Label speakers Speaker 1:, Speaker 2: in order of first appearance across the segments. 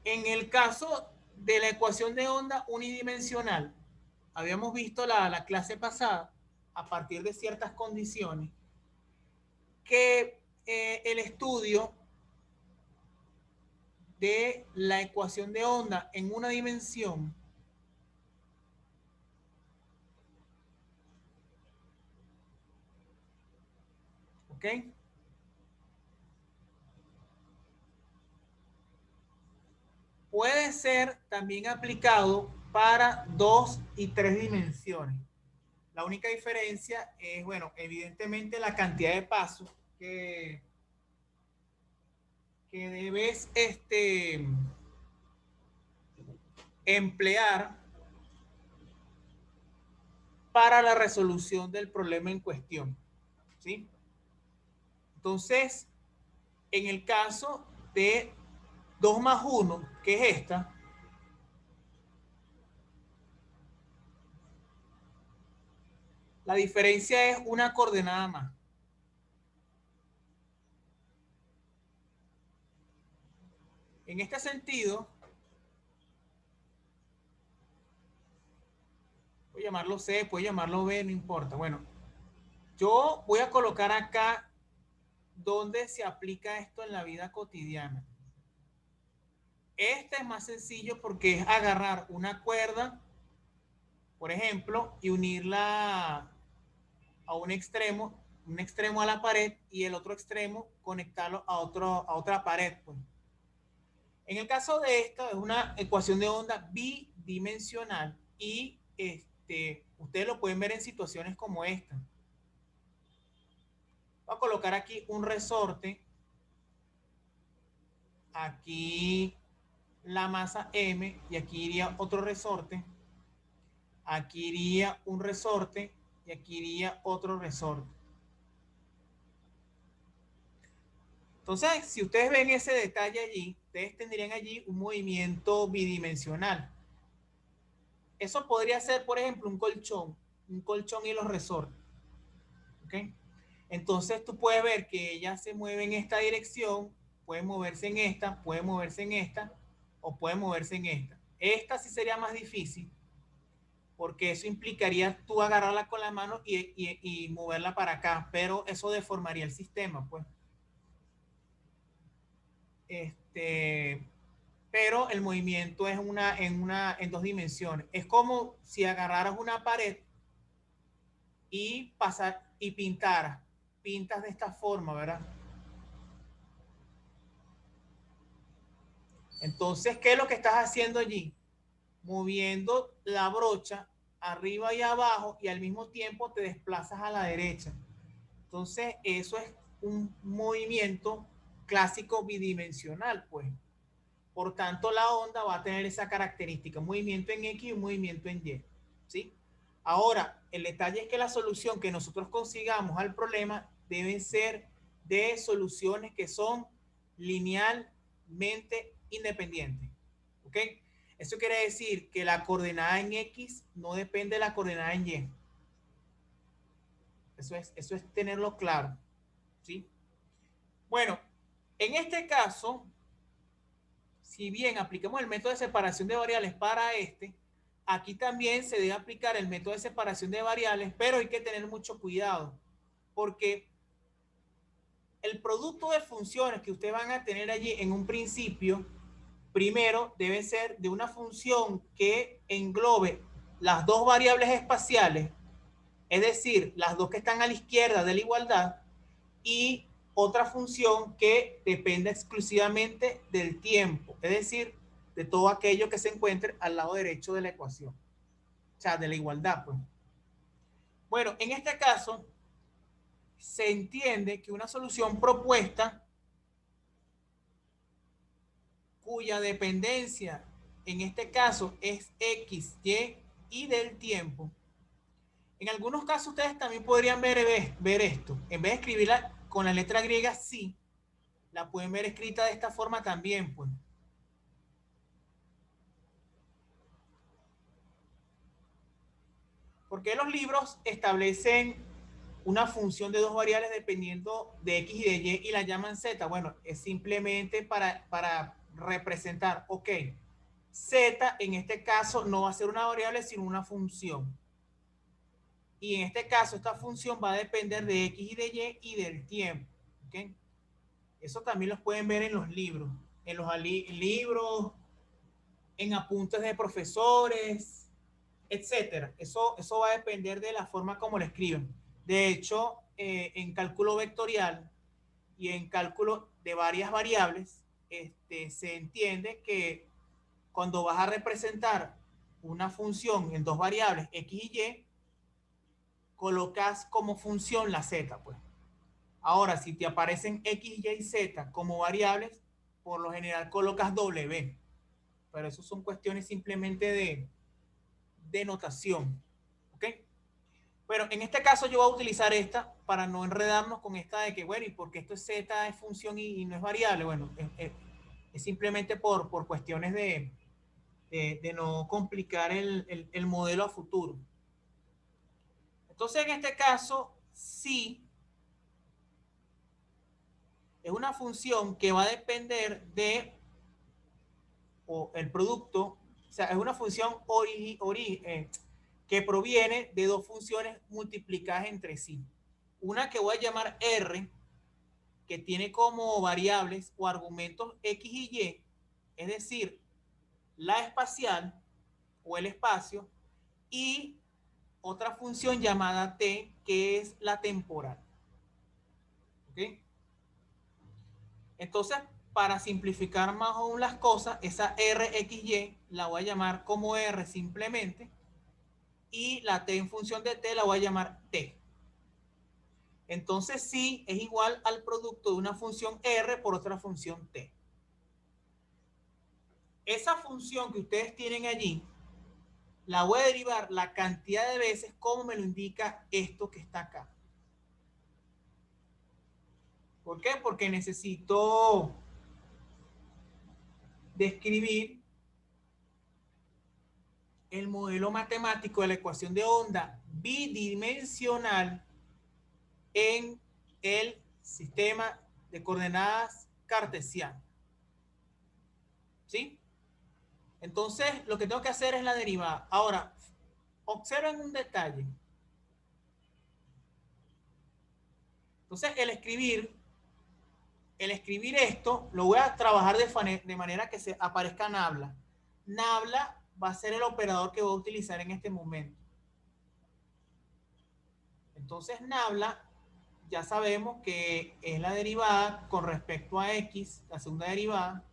Speaker 1: En el caso de la ecuación de onda unidimensional, habíamos visto la clase pasada, a partir de ciertas condiciones, que el estudio de la ecuación de onda en una dimensión ¿ok? Puede ser también aplicado para 2 y 3 dimensiones. La única diferencia es, bueno, evidentemente la cantidad de pasos que debes emplear para la resolución del problema en cuestión, ¿sí? Entonces, en el caso de 2 más 1, que es esta, la diferencia es una coordenada más. En este sentido, puede llamarlo C, puede llamarlo B, no importa. Bueno, yo voy a colocar acá donde se aplica esto en la vida cotidiana. Este es más sencillo porque es agarrar una cuerda, por ejemplo, y unirla a un extremo a la pared y el otro extremo conectarlo a otra pared. Pues. En el caso de esto, es una ecuación de onda bidimensional y ustedes lo pueden ver en situaciones como esta. Voy a colocar aquí un resorte, aquí la masa M y aquí iría otro resorte, aquí iría un resorte y aquí iría otro resorte. Entonces, si ustedes ven ese detalle allí, ustedes tendrían allí un movimiento bidimensional. Eso podría ser, por ejemplo, un colchón y los resortes. ¿Okay? Entonces, tú puedes ver que ella se mueve en esta dirección, puede moverse en esta, puede moverse en esta, o puede moverse en esta. Esta sí sería más difícil, porque eso implicaría tú agarrarla con la mano y moverla para acá, pero eso deformaría el sistema, pues. Pero el movimiento es en 2 dimensiones. Es como si agarraras una pared y pintas de esta forma, ¿verdad? Entonces, ¿qué es lo que estás haciendo allí? Moviendo la brocha arriba y abajo y al mismo tiempo te desplazas a la derecha. Entonces, eso es un movimiento clásico bidimensional, pues. Por tanto, la onda va a tener esa característica, un movimiento en X y un movimiento en Y. ¿Sí? Ahora, el detalle es que la solución que nosotros consigamos al problema deben ser de soluciones que son linealmente independientes. ¿Ok? Eso quiere decir que la coordenada en X no depende de la coordenada en Y. Eso es tenerlo claro. ¿Sí? Bueno, en este caso, si bien aplicamos el método de separación de variables para aquí también se debe aplicar el método de separación de variables, pero hay que tener mucho cuidado, porque el producto de funciones que ustedes van a tener allí en un principio, primero debe ser de una función que englobe las dos variables espaciales, es decir, las dos que están a la izquierda de la igualdad, y otra función que dependa exclusivamente del tiempo, es decir, de todo aquello que se encuentre al lado derecho de la ecuación, o sea, de la igualdad. Pues. Bueno, en este caso, se entiende que una solución propuesta cuya dependencia en este caso es X, Y del tiempo. En algunos casos ustedes también podrían ver esto. En vez de escribirla con la letra griega sí, la pueden ver escrita de esta forma también, pues. Porque los libros establecen una función de dos variables dependiendo de X y de Y y la llaman Z. Bueno, es simplemente para representar, ok, Z en este caso no va a ser una variable sino una función. Y en este caso esta función va a depender de X y de Y y del tiempo. ¿Okay? Eso también los pueden ver en los libros. En los libros, en apuntes de profesores, etcétera. Eso va a depender de la forma como lo escriben. De hecho, en cálculo vectorial y en cálculo de varias variables, se entiende que cuando vas a representar una función en dos variables, X y Y, colocas como función la Z, pues. Ahora, si te aparecen X, Y y Z como variables, por lo general colocas W. Pero eso son cuestiones simplemente de notación. ¿Ok? Pero en este caso yo voy a utilizar esta para no enredarnos con esta de que, bueno, ¿y porque esto es Z, es función y no es variable? Bueno, es simplemente por cuestiones de no complicar el modelo a futuro. Entonces, en este caso, sí, es una función que va a depender de o el producto, o sea, es una función que proviene de dos funciones multiplicadas entre sí. Una que voy a llamar R, que tiene como variables o argumentos X y Y, es decir, la espacial o el espacio, y otra función llamada T, que es la temporal. ¿Ok? Entonces, para simplificar más aún las cosas, esa RXY la voy a llamar como R simplemente, y la T en función de T la voy a llamar T. Entonces, sí es igual al producto de una función R por otra función T. Esa función que ustedes tienen allí, la voy a derivar la cantidad de veces como me lo indica esto que está acá. ¿Por qué? Porque necesito describir el modelo matemático de la ecuación de onda bidimensional en el sistema de coordenadas cartesiano. ¿Sí? Entonces, lo que tengo que hacer es la derivada. Ahora, observen un detalle. Entonces, el escribir esto, lo voy a trabajar de manera que se aparezca Nabla. Nabla va a ser el operador que voy a utilizar en este momento. Entonces, Nabla, ya sabemos que es la derivada con respecto a X, la segunda derivada.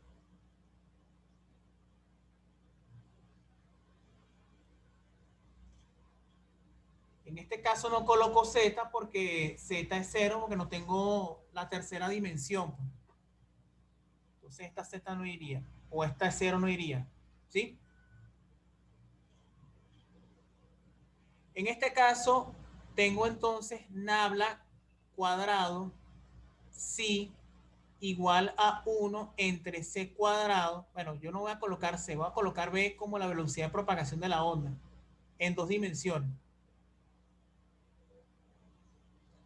Speaker 1: En este caso no coloco Z porque Z es 0 porque no tengo la tercera dimensión. Entonces esta Z no iría. O esta 0 no iría. ¿Sí? En este caso tengo entonces nabla cuadrado si igual a 1 entre C cuadrado. Bueno, yo no voy a colocar C, voy a colocar B como la velocidad de propagación de la onda en dos dimensiones.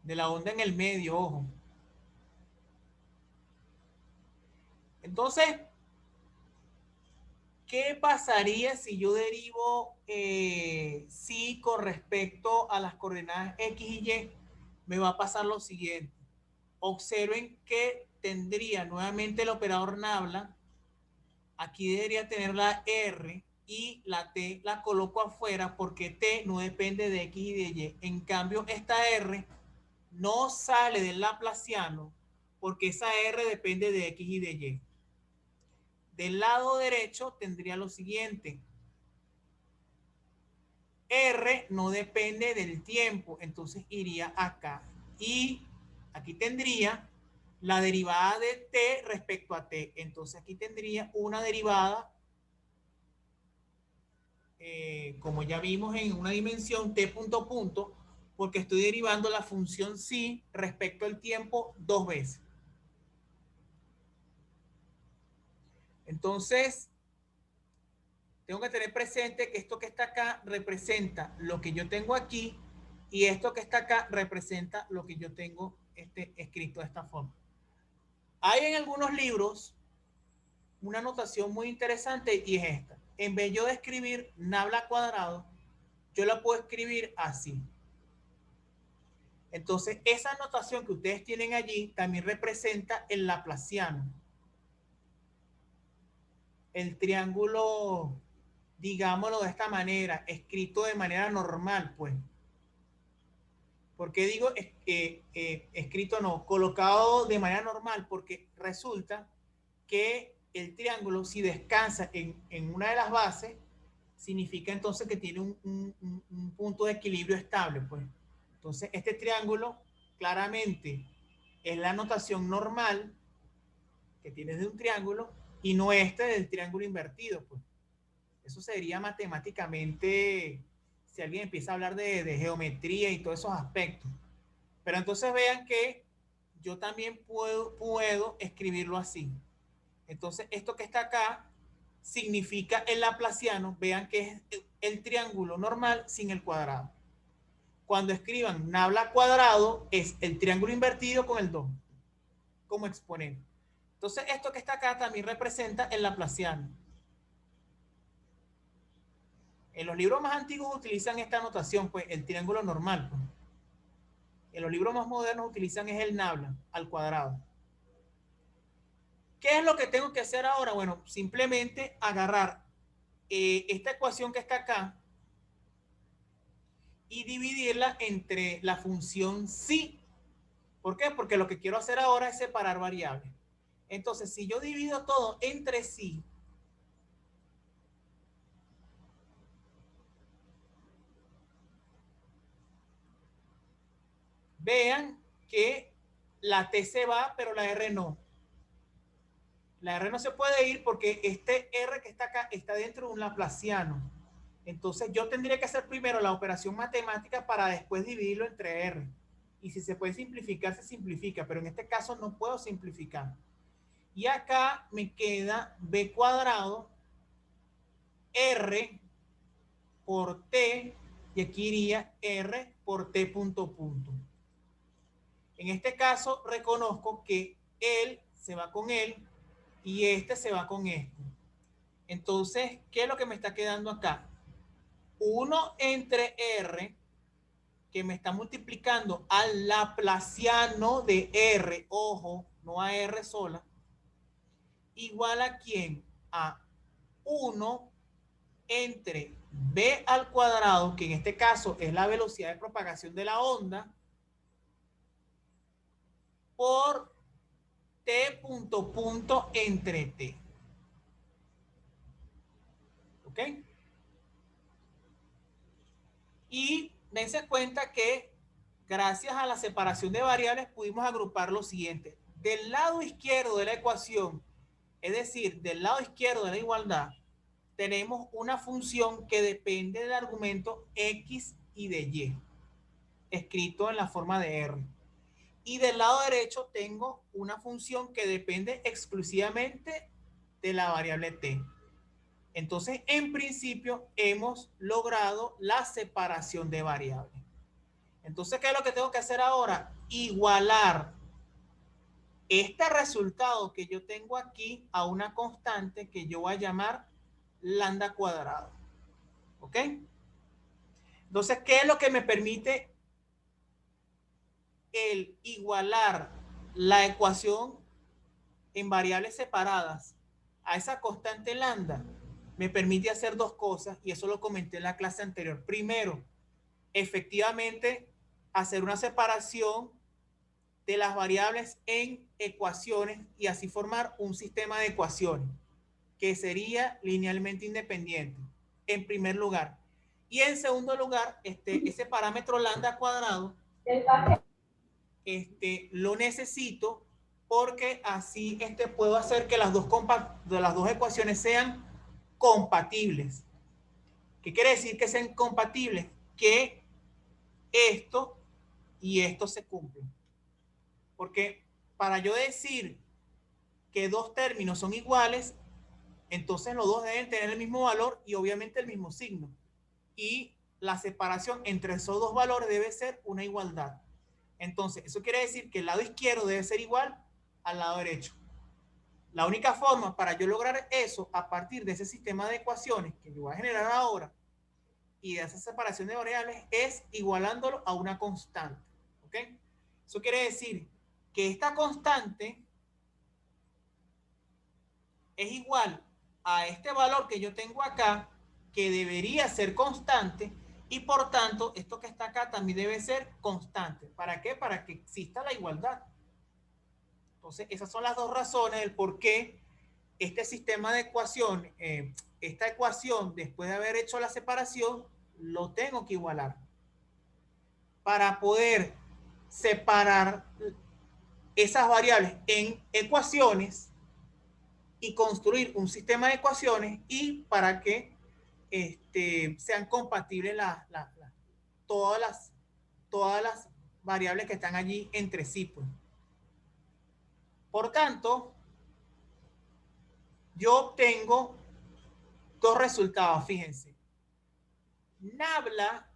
Speaker 1: De la onda en el medio, ojo. Entonces, ¿qué pasaría si yo derivo si con respecto a las coordenadas X y Y? Me va a pasar lo siguiente. Observen que tendría nuevamente el operador nabla. Aquí debería tener la R y la T la coloco afuera porque T no depende de X y de Y. En cambio, esta R no sale del laplaciano porque esa R depende de X y de Y. Del lado derecho tendría lo siguiente. R no depende del tiempo, entonces iría acá. Y aquí tendría la derivada de T respecto a T. Entonces aquí tendría una derivada, como ya vimos en una dimensión T punto punto, porque estoy derivando la función psi respecto al tiempo dos veces. Entonces, tengo que tener presente que esto que está acá representa lo que yo tengo aquí y esto que está acá representa lo que yo tengo escrito de esta forma. Hay en algunos libros una notación muy interesante y es esta. En vez yo de escribir nabla cuadrado, yo la puedo escribir así. Entonces, esa notación que ustedes tienen allí también representa el laplaciano. El triángulo, digámoslo de esta manera, escrito de manera normal, pues. ¿Por qué digo escrito no? Colocado de manera normal, porque resulta que el triángulo, si descansa en una de las bases, significa entonces que tiene un punto de equilibrio estable, pues. Entonces, este triángulo claramente es la notación normal que tienes de un triángulo y no este del triángulo invertido, pues. Eso sería matemáticamente, si alguien empieza a hablar de geometría y todos esos aspectos. Pero entonces vean que yo también puedo escribirlo así. Entonces, esto que está acá significa el laplaciano. Vean que es el triángulo normal sin el cuadrado. Cuando escriban nabla cuadrado, es el triángulo invertido con el 2 como exponente. Entonces, esto que está acá también representa el laplaciano. En los libros más antiguos utilizan esta notación, pues el triángulo normal. Pues. En los libros más modernos utilizan es el nabla al cuadrado. ¿Qué es lo que tengo que hacer ahora? Bueno, simplemente agarrar esta ecuación que está acá y dividirla entre la función sí. ¿Por qué? Porque lo que quiero hacer ahora es separar variables. Entonces, si yo divido todo entre sí, vean que la T se va, pero la R no. La R no se puede ir porque este R que está acá está dentro de un laplaciano. Entonces yo tendría que hacer primero la operación matemática para después dividirlo entre R. Y si se puede simplificar, se simplifica, pero en este caso no puedo simplificar. Y acá me queda B cuadrado R por T, y aquí iría R por T punto punto. En este caso reconozco que él se va con él y este se va con este. Entonces, ¿qué es lo que me está quedando acá? 1 entre R, que me está multiplicando al laplaciano de R, ojo, no a R sola, igual a quién? A 1 entre B al cuadrado, que en este caso es la velocidad de propagación de la onda, por T punto punto entre T. ¿Ok? Y dense cuenta que gracias a la separación de variables pudimos agrupar lo siguiente. Del lado izquierdo de la ecuación, es decir, del lado izquierdo de la igualdad, tenemos una función que depende del argumento x y de y, escrito en la forma de R. Y del lado derecho tengo una función que depende exclusivamente de la variable t. Entonces, en principio, hemos logrado la separación de variables. Entonces, ¿qué es lo que tengo que hacer ahora? Igualar este resultado que yo tengo aquí a una constante que yo voy a llamar lambda cuadrado. ¿Ok? Entonces, ¿qué es lo que me permite el igualar la ecuación en variables separadas a esa constante lambda? Me permite hacer dos cosas y eso lo comenté en la clase anterior. Primero, efectivamente, hacer una separación de las variables en ecuaciones y así formar un sistema de ecuaciones que sería linealmente independiente, en primer lugar. Y en segundo lugar, ese parámetro lambda cuadrado lo necesito porque así puedo hacer que las dos ecuaciones sean compatibles. ¿Qué quiere decir que sean compatibles? Que esto y esto se cumplen. Porque para yo decir que dos términos son iguales, entonces los dos deben tener el mismo valor y obviamente el mismo signo. Y la separación entre esos dos valores debe ser una igualdad. Entonces, eso quiere decir que el lado izquierdo debe ser igual al lado derecho. La única forma para yo lograr eso a partir de ese sistema de ecuaciones que yo voy a generar ahora y de esa separación de variables es igualándolo a una constante. ¿Ok? Eso quiere decir que esta constante es igual a este valor que yo tengo acá, que debería ser constante, y por tanto esto que está acá también debe ser constante. ¿Para qué? Para que exista la igualdad. Entonces esas son las dos razones del por qué este sistema de ecuación, esta ecuación, después de haber hecho la separación, lo tengo que igualar. Para poder separar esas variables en ecuaciones y construir un sistema de ecuaciones y para que sean compatibles todas, todas las variables que están allí entre sí. Pues. Por tanto, yo obtengo dos resultados, fíjense. Nabla,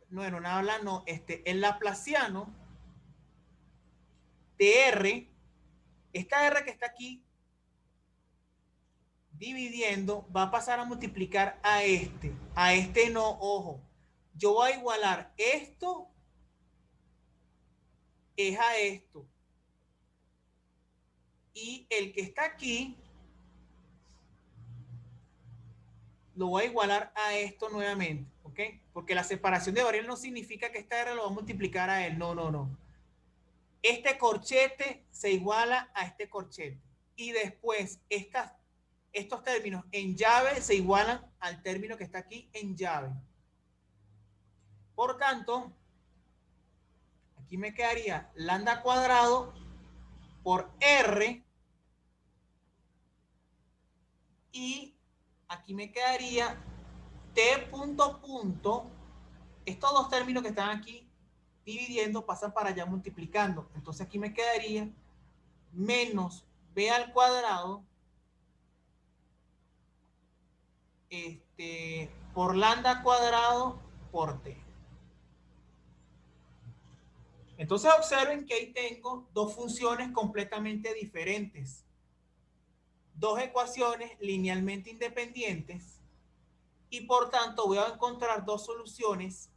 Speaker 1: bueno, Nabla no, el laplaciano de R, esta R que está aquí dividiendo, va a pasar a multiplicar a este. A este no, ojo. Yo voy a igualar esto es a esto. Y el que está aquí lo voy a igualar a esto nuevamente, ¿ok? Porque la separación de variables no significa que esta R lo va a multiplicar a él, no, no, no. Este corchete se iguala a este corchete. Y después estos términos en llave se igualan al término que está aquí en llave. Por tanto, aquí me quedaría lambda cuadrado por R y aquí me quedaría T punto punto. Estos dos términos que están aquí dividiendo pasan para allá multiplicando. Entonces aquí me quedaría menos B al cuadrado por lambda cuadrado por T. Entonces observen que ahí tengo dos funciones completamente diferentes. Dos ecuaciones linealmente independientes y por tanto voy a encontrar dos soluciones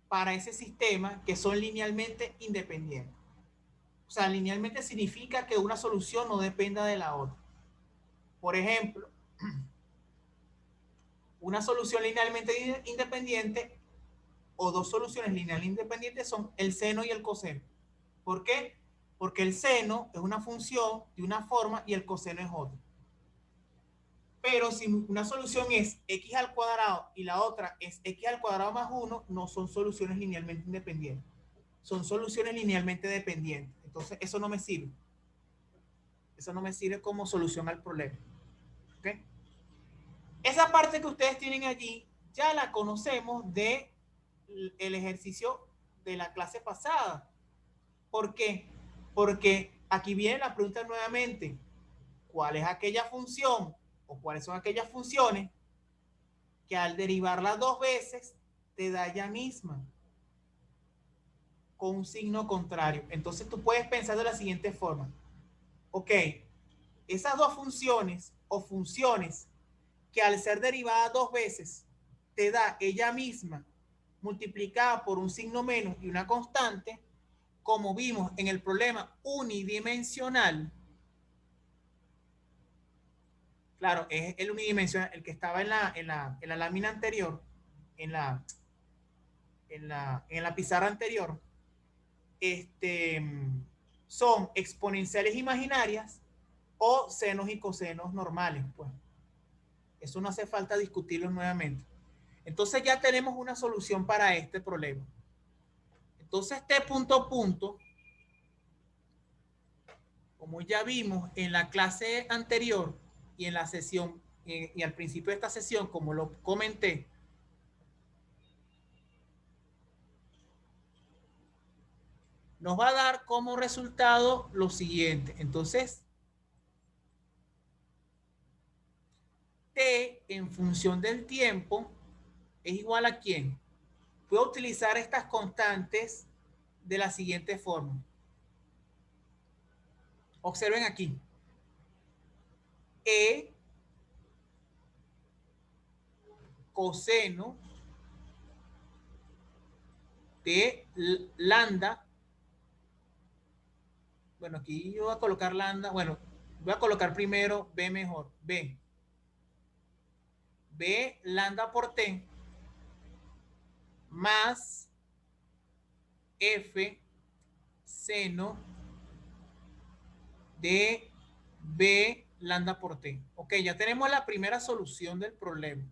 Speaker 1: para ese sistema que son linealmente independientes. O sea, linealmente significa que una solución no dependa de la otra. Por ejemplo, una solución linealmente independiente o dos soluciones linealmente independientes son el seno y el coseno. ¿Por qué? Porque el seno es una función de una forma y el coseno es otra. Pero si una solución es x al cuadrado y la otra es x al cuadrado más 1, no son soluciones linealmente independientes. Son soluciones linealmente dependientes. Entonces, eso no me sirve. Eso no me sirve como solución al problema. ¿Okay? Esa parte que ustedes tienen allí ya la conocemos del ejercicio de la clase pasada. ¿Por qué? Porque aquí viene la pregunta nuevamente. ¿Cuál es aquella función o cuáles son aquellas funciones que al derivarla dos veces te da ella misma con un signo contrario? Entonces tú puedes pensar de la siguiente forma. Ok, esas dos funciones o funciones que al ser derivadas dos veces te da ella misma multiplicada por un signo menos y una constante, como vimos en el problema unidimensional. Claro, es el unidimensional, el que estaba en la lámina anterior, en la pizarra anterior, son exponenciales imaginarias o senos y cosenos normales. Pues eso no hace falta discutirlo nuevamente. Entonces ya tenemos una solución para este problema. Entonces T punto punto, como ya vimos en la clase anterior y en la sesión y al principio de esta sesión, como lo comenté, nos va a dar como resultado lo siguiente. Entonces, T en función del tiempo es igual a ¿quién? Puedo utilizar estas constantes de la siguiente forma. Observen aquí. E coseno de lambda. Bueno, aquí yo voy a colocar lambda. Bueno, voy a colocar primero B mejor. B lambda por T más F seno de B lambda por T. Ok, ya tenemos la primera solución del problema,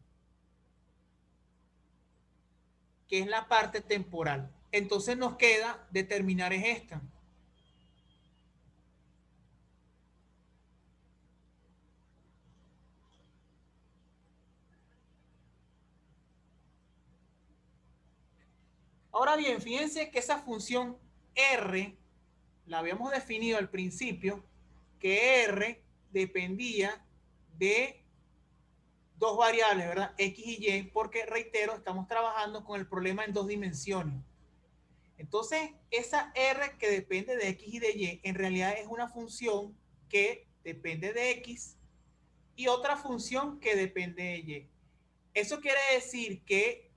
Speaker 1: que es la parte temporal. Entonces nos queda determinar es esta. Ahora bien, fíjense que esa función R la habíamos definido al principio, que R dependía de dos variables, ¿verdad? X y Y, porque reitero, estamos trabajando con el problema en dos dimensiones. Entonces, esa R que depende de X y de Y, en realidad es una función que depende de X y otra función que depende de Y. Eso quiere decir que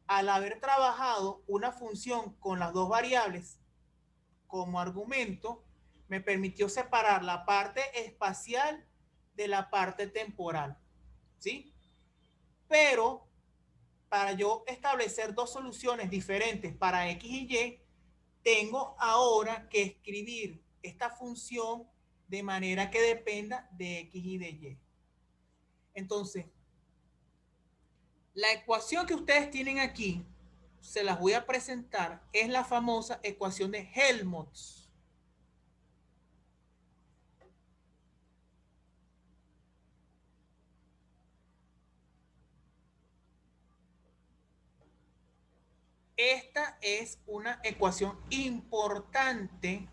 Speaker 1: al haber trabajado una función con las dos variables como argumento, me permitió separar la parte espacial de la parte temporal, ¿sí? Pero para yo establecer dos soluciones diferentes para X y Y, tengo ahora que escribir esta función de manera que dependa de X y de Y. Entonces, la ecuación que ustedes tienen aquí, se las voy a presentar, es la famosa ecuación de Helmholtz. Esta es una ecuación importante.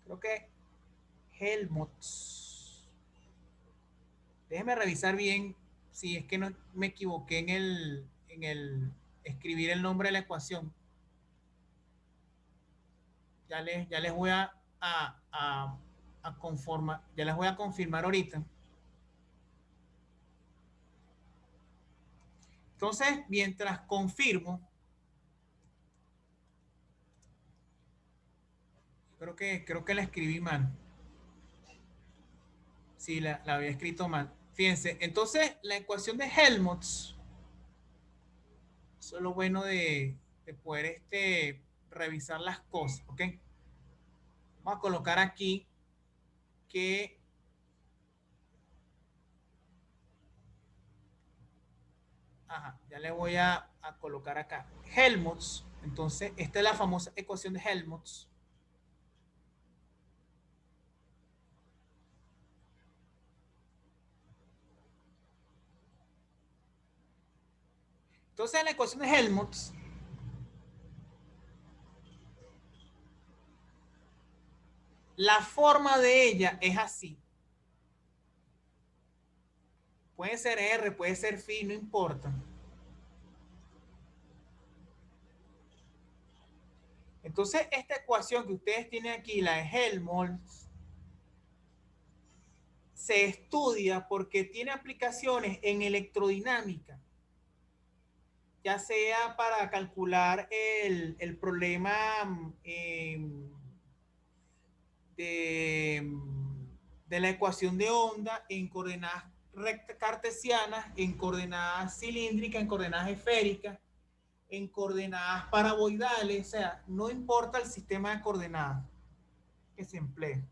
Speaker 1: Creo que Helmholtz. Déjeme revisar bien si es que no me equivoqué en el escribir el nombre de la ecuación. Ya les voy a conformar, ya les voy a confirmar ahorita. Entonces, mientras confirmo, creo que la escribí mal. Sí, la había escrito mal. Fíjense, entonces la ecuación de Helmholtz, eso es lo bueno de poder revisar las cosas, ¿ok? Vamos a colocar aquí que ya le voy a colocar acá Helmholtz. Entonces, esta es la famosa ecuación de Helmholtz. Entonces, la ecuación de Helmholtz, la forma de ella es así. Puede ser R, puede ser phi, no importa. Entonces, esta ecuación que ustedes tienen aquí, la de Helmholtz, se estudia porque tiene aplicaciones en electrodinámica, ya sea para calcular el problema de la ecuación de onda en coordenadas cartesianas, en coordenadas cilíndricas, en coordenadas esféricas, en coordenadas paraboloidales, o sea, no importa el sistema de coordenadas que se emplee.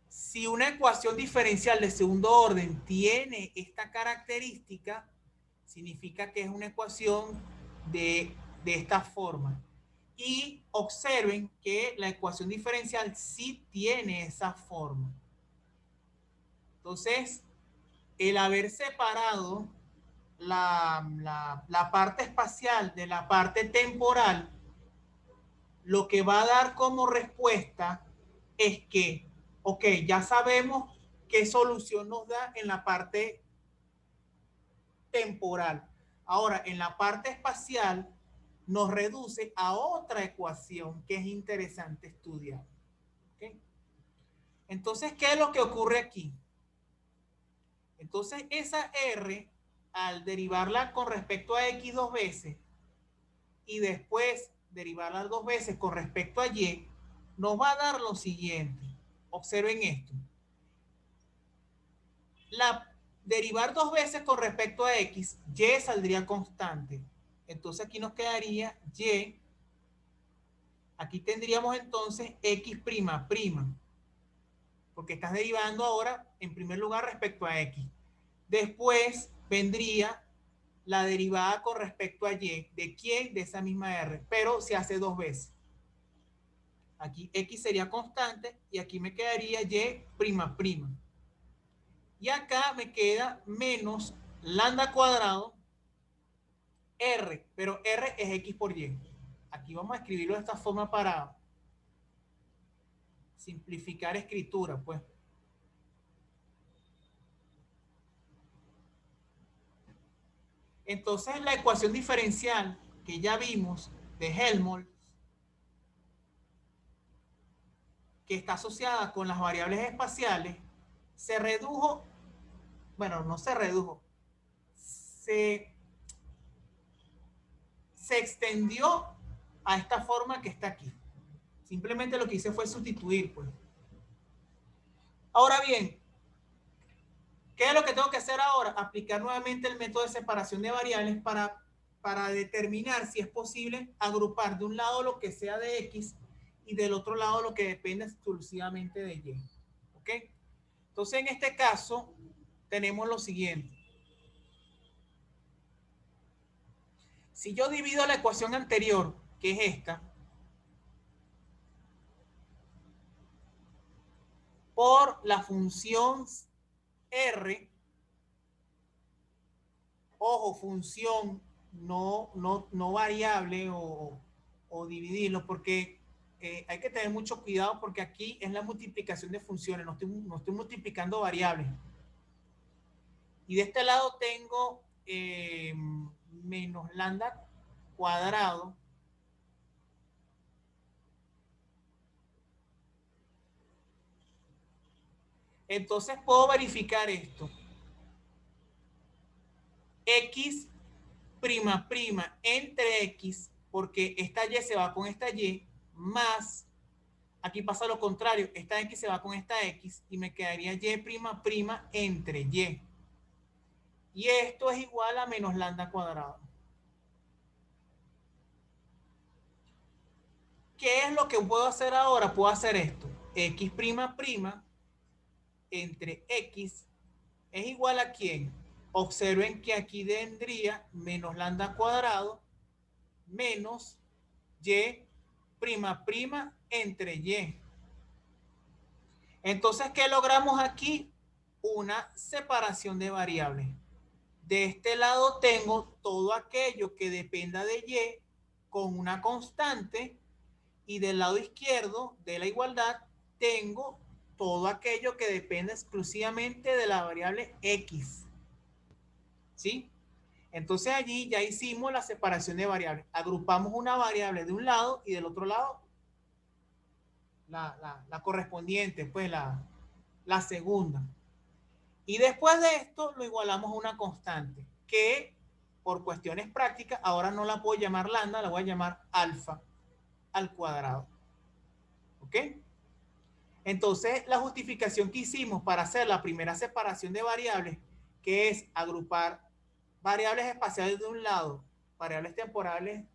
Speaker 1: Si una ecuación diferencial de segundo orden tiene esta característica, significa que es una ecuación de esta forma. Y observen que la ecuación diferencial sí tiene esa forma. Entonces, el haber separado la parte espacial de la parte temporal, lo que va a dar como respuesta es que, ok, ya sabemos qué solución nos da en la parte temporal. Ahora, en la parte espacial, nos reduce a otra ecuación que es interesante estudiar. ¿Okay? Entonces, ¿qué es lo que ocurre aquí? Entonces, esa R, al derivarla con respecto a X dos veces y después derivarla dos veces con respecto a Y, nos va a dar lo siguiente. Observen esto. Derivar dos veces con respecto a X, Y saldría constante. Entonces aquí nos quedaría Y. Aquí tendríamos entonces X'', porque estás derivando ahora en primer lugar respecto a X. Después vendría la derivada con respecto a Y. ¿De quién? De esa misma R, pero se hace dos veces. Aquí X sería constante y aquí me quedaría Y''. Y acá me queda menos lambda cuadrado R, pero R es X por Y. Aquí vamos a escribirlo de esta forma para simplificar escritura, pues. Entonces la ecuación diferencial que ya vimos de Helmholtz, que está asociada con las variables espaciales, se redujo, bueno, no se redujo, se, se extendió a esta forma que está aquí. Simplemente lo que hice fue sustituir, pues. Ahora bien, ¿qué es lo que tengo que hacer ahora? Aplicar nuevamente el método de separación de variables para determinar si es posible agrupar de un lado lo que sea de X y del otro lado lo que depende exclusivamente de Y. ¿Ok? Entonces, en este caso, tenemos lo siguiente. Si yo divido la ecuación anterior, que es esta, por la función R, ojo, función no variable o dividirlo, porque hay que tener mucho cuidado porque aquí es la multiplicación de funciones, no estoy multiplicando variables. Y de este lado tengo menos lambda cuadrado entonces puedo verificar esto. X entre X, porque esta Y se va con esta Y, más, aquí pasa lo contrario, esta X se va con esta X y me quedaría Y'' entre Y. Y esto es igual a menos lambda cuadrado. ¿Qué es lo que puedo hacer ahora? Puedo hacer esto. X'' entre X es igual a ¿quién? Observen que aquí tendría menos lambda cuadrado menos Y'' entre Y. Entonces, ¿qué logramos aquí? Una separación de variables. De este lado tengo todo aquello que dependa de Y con una constante y del lado izquierdo de la igualdad tengo todo aquello que depende exclusivamente de la variable X. ¿Sí? Entonces allí ya hicimos la separación de variables. Agrupamos una variable de un lado y del otro lado la correspondiente, pues la segunda. Y después de esto lo igualamos a una constante que por cuestiones prácticas ahora no la puedo llamar lambda, la voy a llamar alfa al cuadrado. ¿Ok? Entonces la justificación que hicimos para hacer la primera separación de variables, que es agrupar variables espaciales de un lado, variables temporales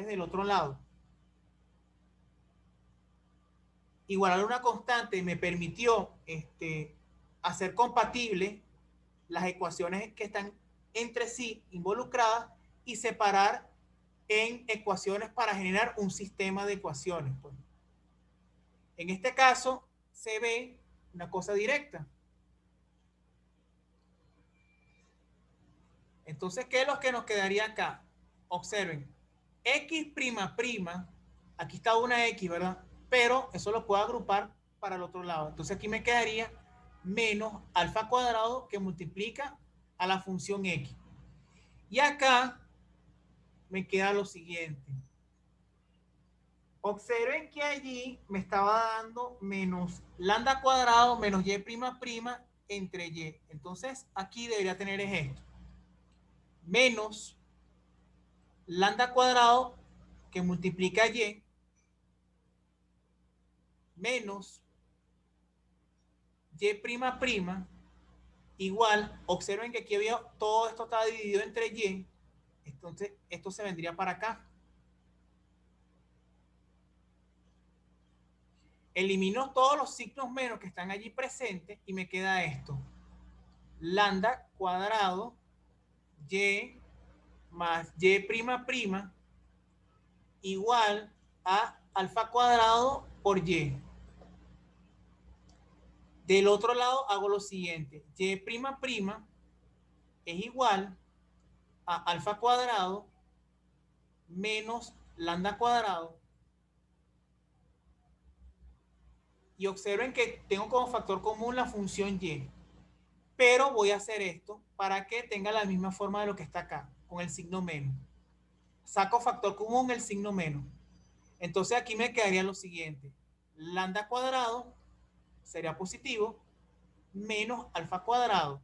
Speaker 1: del otro lado, igualar una constante me permitió hacer compatible las ecuaciones que están entre sí involucradas y separar en ecuaciones para generar un sistema de ecuaciones. Pues. En este caso se ve una cosa directa. Entonces, ¿qué es lo que nos quedaría acá? Observen, X'', aquí está una X, ¿verdad? Pero eso lo puedo agrupar para el otro lado. Entonces aquí me quedaría menos alfa cuadrado que multiplica a la función X. Y acá me queda lo siguiente. Observen que allí me estaba dando menos lambda cuadrado menos y prima prima entre y. Entonces, aquí debería tener es esto. Menos lambda cuadrado que multiplica y menos y prima prima igual, observen que aquí había, todo esto está dividido entre y, entonces esto se vendría para acá. Elimino todos los signos menos que están allí presentes y me queda esto. Lambda cuadrado y más y prima prima igual a alfa cuadrado por y. Del otro lado hago lo siguiente. Y prima prima es igual a alfa cuadrado menos lambda cuadrado. Y observen que tengo como factor común la función y. Pero voy a hacer esto para que tenga la misma forma de lo que está acá, con el signo menos. Saco factor común el signo menos. Entonces aquí me quedaría lo siguiente. Lambda cuadrado sería positivo menos alfa cuadrado.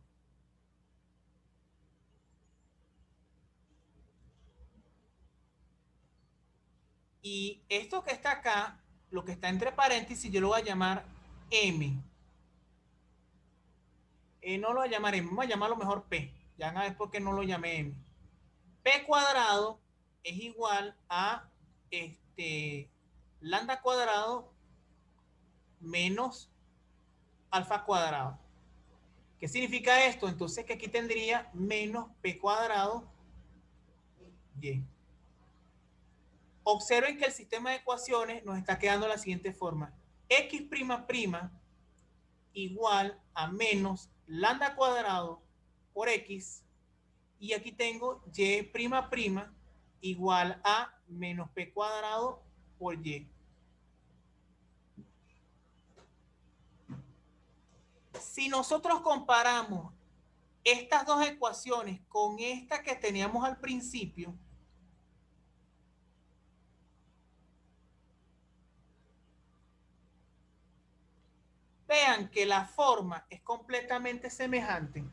Speaker 1: Y esto que está acá, lo que está entre paréntesis, yo lo voy a llamar m. No lo voy a llamar m, voy a llamarlo mejor p. Ya van a ver por qué no lo llamé m. P cuadrado es igual a lambda cuadrado menos alfa cuadrado. ¿Qué significa esto? Entonces que aquí tendría menos p cuadrado y. Observen que el sistema de ecuaciones nos está quedando de la siguiente forma. X prima prima igual a menos lambda cuadrado por X. Y aquí tengo Y prima prima igual a menos P cuadrado por Y. Si nosotros comparamos estas dos ecuaciones con esta que teníamos al principio, vean que la forma es completamente semejante,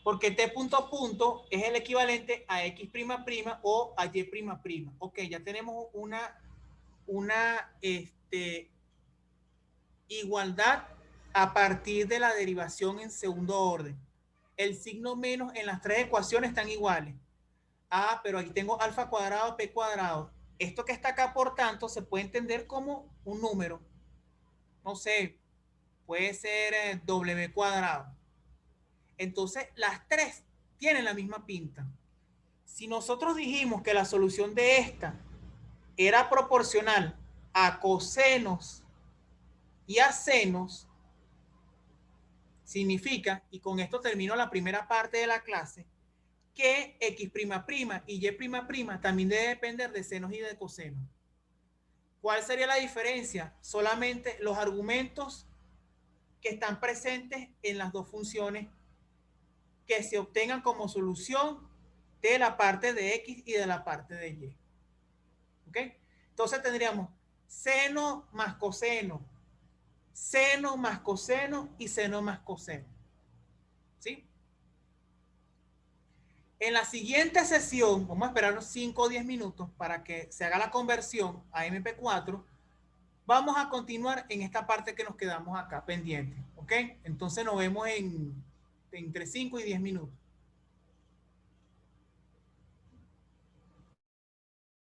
Speaker 1: porque t punto punto es el equivalente a x prima prima o a y prima prima. Ok, ya tenemos una igualdad a partir de la derivación en segundo orden. El signo menos en las tres ecuaciones están iguales. Ah, pero aquí tengo alfa cuadrado, p cuadrado. Esto que está acá, por tanto, se puede entender como un número. No sé, puede ser w cuadrado. Entonces, las tres tienen la misma pinta. Si nosotros dijimos que la solución de esta era proporcional a cosenos y a senos, significa, y con esto termino la primera parte de la clase, que x prima prima y y prima prima también debe depender de senos y de cosenos. ¿Cuál sería la diferencia? Solamente los argumentos que están presentes en las dos funciones que se obtengan como solución de la parte de x y de la parte de y. ¿Ok? Entonces tendríamos seno más coseno, seno más coseno y seno más coseno. ¿Sí? En la siguiente sesión, vamos a esperar unos 5 o 10 minutos para que se haga la conversión a MP4. Vamos a continuar en esta parte que nos quedamos acá pendiente. ¿Ok? Entonces nos vemos entre 5 y 10 minutos.